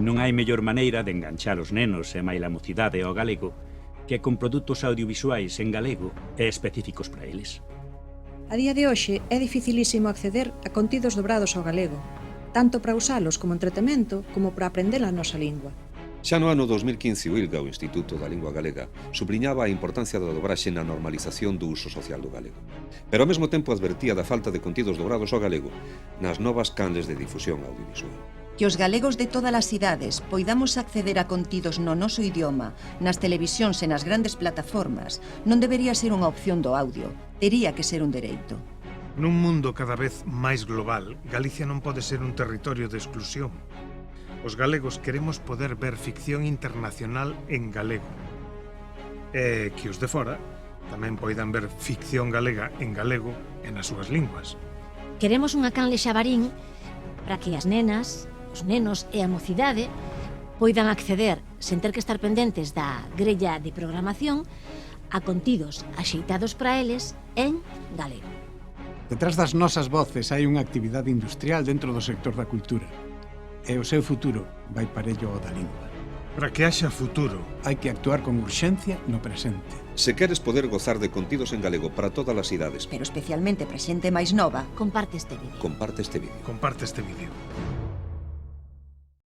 Non hai mellor maneira de enganchar os nenos e máis a mocidade ao galego que con produtos audiovisuais en galego e específicos para eles. A día de hoxe é dificilísimo acceder a contidos dobrados ao galego, tanto para usalos como entretemento como para aprender a nosa lingua. Xa no ano 2015, o ILGA, o Instituto da Lingua Galega, subliñaba a importancia da dobraxe na normalización do uso social do galego. Pero ao mesmo tempo advertía da falta de contidos dobrados ao galego nas novas canles de difusión audiovisual. Que os galegos de todas as idades poidamos acceder a contidos no noso idioma, nas televisións e nas grandes plataformas, non debería ser unha opción do audio, tería que ser un dereito. Nun mundo cada vez máis global, Galicia non pode ser un territorio de exclusión. Os galegos queremos poder ver ficción internacional en galego. E que os de fora tamén poidan ver ficción galega en galego e nas súas linguas. Queremos unha canle xabarín para que as nenas, os nenos e a mocidade poidan acceder, sen ter que estar pendentes da grella de programación, a contidos axeitados para eles en galego. Detrás das nosas voces hai unha actividade industrial dentro do sector da cultura. E o seu futuro vai parello ao da lingua. Para que haxa futuro, hai que actuar con urxencia no presente. Se queres poder gozar de contidos en galego para todas as idades, Pero especialmente para xente máis nova, Comparte este vídeo. comparte este vídeo. comparte este vídeo.